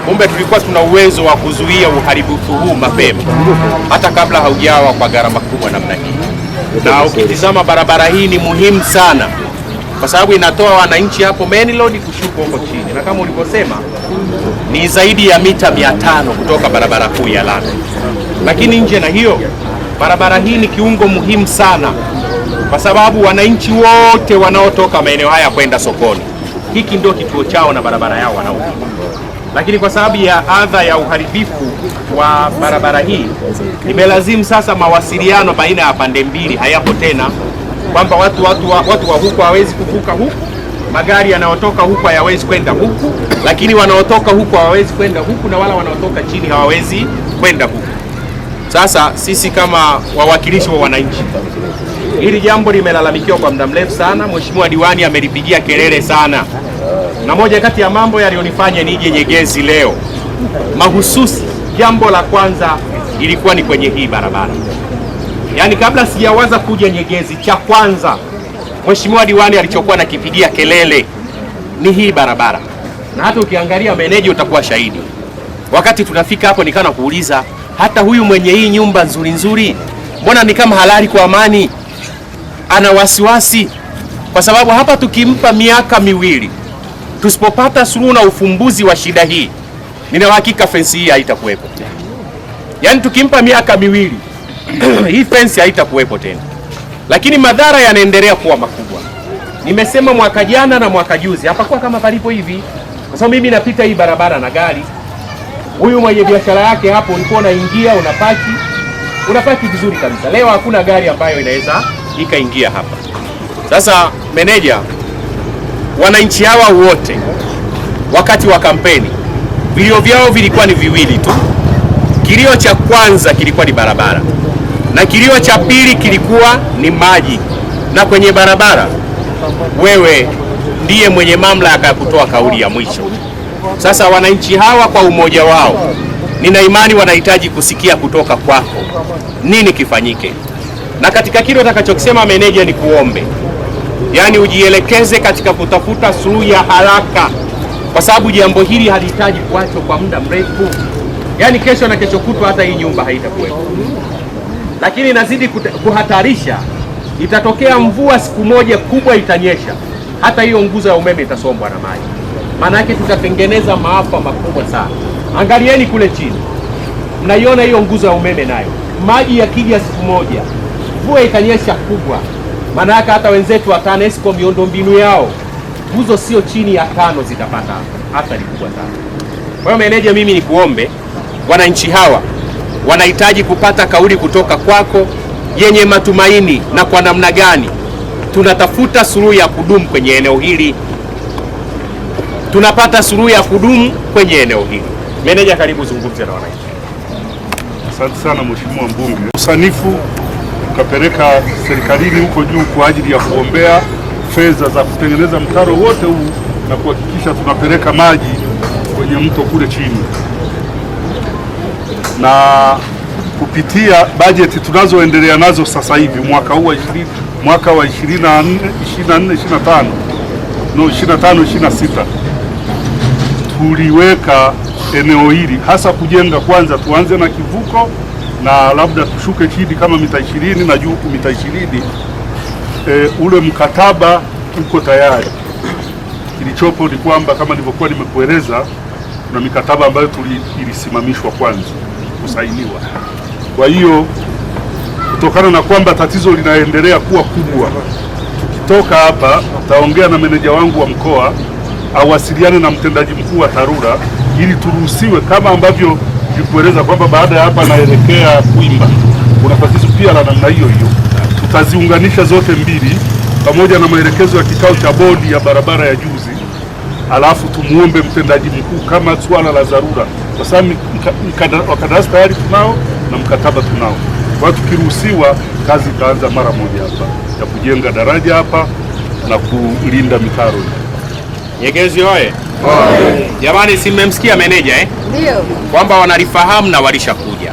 kumbe tulikuwa tuna uwezo wa kuzuia uharibifu huu mapema hata kabla haujawa kwa gharama kubwa namna hii. Na ukitizama barabara hii ni muhimu sana kwa sababu inatoa wananchi hapo main road kushuka huko chini, na kama ulivyosema ni zaidi ya mita 500 kutoka barabara kuu ya lami. Lakini nje na hiyo, barabara hii ni kiungo muhimu sana kwa sababu wananchi wote wanaotoka maeneo haya kwenda sokoni, hiki ndio kituo chao na barabara yao wanauki. Lakini kwa sababu ya adha ya uharibifu wa barabara hii, imelazimu sasa mawasiliano baina ya pande mbili hayapo tena, kwamba watu wa huku hawezi kuvuka huku, magari yanayotoka huku hayawezi kwenda huku, lakini wanaotoka huku hawawezi kwenda huku, na wala wanaotoka chini hawawezi kwenda huku. Sasa sisi kama wawakilishi wa wananchi, hili jambo limelalamikiwa kwa muda mrefu sana. Mheshimiwa diwani amelipigia kelele sana, na moja kati ya mambo yaliyonifanya nije Nyegezi leo mahususi, jambo la kwanza ilikuwa ni kwenye hii barabara. Yaani kabla sijawaza kuja Nyegezi, cha kwanza Mheshimiwa diwani alichokuwa nakipigia kelele ni hii barabara. Na hata ukiangalia meneja utakuwa shahidi. Wakati tunafika hapo nikana kuuliza, hata huyu mwenye hii nyumba nzuri nzuri, mbona ni kama halali kwa amani? Ana wasiwasi kwa sababu hapa tukimpa miaka miwili tusipopata suluhu na ufumbuzi wa shida hii, nina hakika fence hii haitakuwepo. Yaani tukimpa miaka miwili hii fence haitakuwepo tena. Lakini madhara yanaendelea kuwa makubwa. Nimesema mwaka jana na mwaka juzi hapakuwa kama palipo hivi, kwa sababu mimi napita hii barabara na gari. Huyu mwenye biashara yake hapo ulikuwa unaingia unapaki vizuri kabisa. Leo hakuna gari ambayo inaweza ikaingia hapa. Sasa meneja, wananchi hawa wote wakati wa kampeni vilio vyao vilikuwa ni viwili tu. Kilio cha kwanza kilikuwa ni barabara, na kilio cha pili kilikuwa ni maji. Na kwenye barabara wewe ndiye mwenye mamlaka ya kutoa kauli ya mwisho. Sasa wananchi hawa kwa umoja wao, nina imani wanahitaji kusikia kutoka kwako nini kifanyike. Na katika kile utakachokisema meneja, ni kuombe yaani ujielekeze katika kutafuta suluhu ya haraka, kwa sababu jambo hili halihitaji kuachwa kwa muda mrefu. Yaani kesho na kesho kutwa hata hii nyumba haitakuwepo. Lakini inazidi kuhatarisha, itatokea mvua siku moja kubwa itanyesha, hata hiyo nguzo ya umeme itasombwa na maji. Maana yake tutatengeneza maafa makubwa sana. Angalieni kule chini, mnaiona hiyo nguzo ya umeme nayo, maji yakija siku moja, mvua itanyesha kubwa, maana yake hata wenzetu wa TANESCO miundombinu yao nguzo sio chini ya 5 zitapata athari kubwa sana. Kwa hiyo meneja, mimi ni kuombe, wananchi hawa wanahitaji kupata kauli kutoka kwako yenye matumaini, na kwa namna gani tunatafuta suluhu ya kudumu kwenye eneo hili, tunapata suluhu ya kudumu kwenye eneo hili. Meneja, karibu zungumze na wananchi. Asante sana Mheshimiwa Mbunge. Usanifu ukapeleka serikalini huko juu kwa ajili ya kuombea fedha za kutengeneza mtaro wote huu na kuhakikisha tunapeleka maji kwenye mto kule chini, na kupitia bajeti tunazoendelea nazo sasa hivi mwaka huu mwaka wa 25 26 tuliweka eneo hili hasa kujenga, kwanza tuanze na kivuko na labda tushuke chini kama mita 20 na juu mita 20. Ule mkataba uko tayari. Kilichopo ni kwamba kama nilivyokuwa nimekueleza, kuna mikataba ambayo ilisimamishwa kwanza kusainiwa. Kwa hiyo kutokana na kwamba tatizo linaendelea kuwa kubwa, tukitoka hapa taongea na meneja wangu wa mkoa awasiliane na mtendaji mkuu wa TARURA ili turuhusiwe, kama ambavyo nilikueleza kwamba baada ya hapa naelekea Kwimba kuna tatizo pia la namna hiyo hiyo. Tutaziunganisha zote mbili pamoja na maelekezo ya kikao cha bodi ya barabara ya juzi, alafu tumuombe mtendaji mkuu kama swala la dharura, kwa sababu wakandarasi tayari tunao na mkataba tunao. Kwa tukiruhusiwa, kazi itaanza mara moja hapa ya kujenga daraja hapa na kulinda mitaro. Nyegezi oye! Jamani, si mmemsikia meneja Ndio. Kwamba wanalifahamu na walishakuja.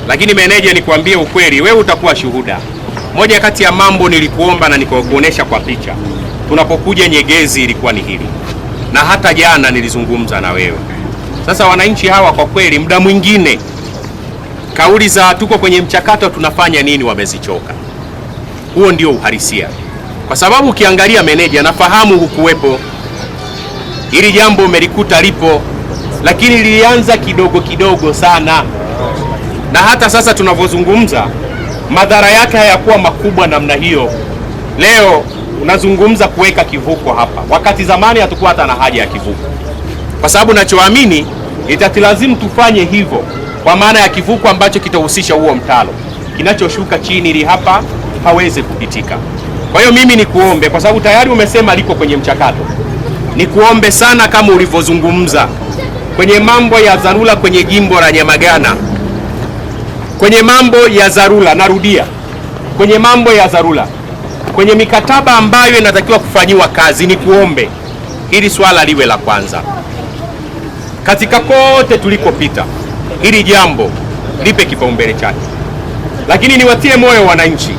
Lakini meneja, nikwambie ukweli, wewe utakuwa shuhuda. Moja kati ya mambo nilikuomba na nikakuonesha kwa picha tunapokuja Nyegezi ilikuwa ni hili, na hata jana nilizungumza na wewe. Sasa wananchi hawa kwa kweli, muda mwingine kauli za tuko kwenye mchakato tunafanya nini wamezichoka. Huo ndio uhalisia, kwa sababu ukiangalia meneja, nafahamu hukuwepo, hili jambo umelikuta lipo, lakini lilianza kidogo kidogo sana, na hata sasa tunavyozungumza madhara yake hayakuwa makubwa namna hiyo. Leo unazungumza kuweka kivuko hapa, wakati zamani hatakuwa hata na haja ya kivuko, kwa sababu nachoamini itatilazimu tufanye hivyo, kwa maana ya kivuko ambacho kitahusisha huo mtalo, kinachoshuka chini ili hapa haweze kupitika. Kwa hiyo mimi nikuombe, kwa sababu tayari umesema liko kwenye mchakato, nikuombe sana kama ulivyozungumza kwenye mambo ya dharura kwenye jimbo la Nyamagana, kwenye mambo ya dharura, narudia, kwenye mambo ya dharura, kwenye mikataba ambayo inatakiwa kufanyiwa kazi, nikuombe hili swala liwe la kwanza. Katika kote tulikopita, hili jambo lipe kipaumbele chake. Lakini niwatie moyo wananchi,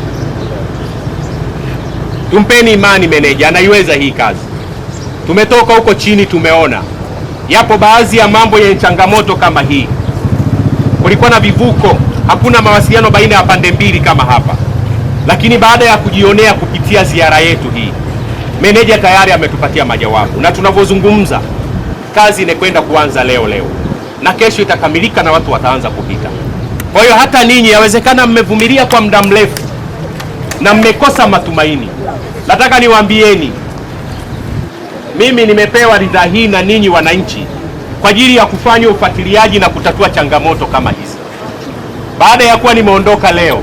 tumpeni imani meneja, anaiweza hii kazi. Tumetoka huko chini, tumeona yapo baadhi ya mambo yenye changamoto kama hii. Kulikuwa na vivuko, hakuna mawasiliano baina ya pande mbili kama hapa, lakini baada ya kujionea kupitia ziara yetu hii, meneja tayari ametupatia majawabu, na tunavyozungumza kazi inakwenda kuanza leo na kesho itakamilika na watu wataanza kupita. Kwa hiyo hata ninyi yawezekana mmevumilia kwa muda mrefu na mmekosa matumaini. Nataka niwaambieni, mimi nimepewa ridhaa hii na ninyi wananchi kwa ajili ya kufanya ufuatiliaji na kutatua changamoto kama hizi. Baada ya kuwa nimeondoka leo,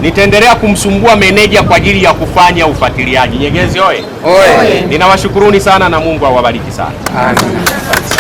nitaendelea kumsumbua meneja kwa ajili ya kufanya ufuatiliaji. Nyegezi oye! Ninawashukuruni sana na Mungu awabariki sana. Amen.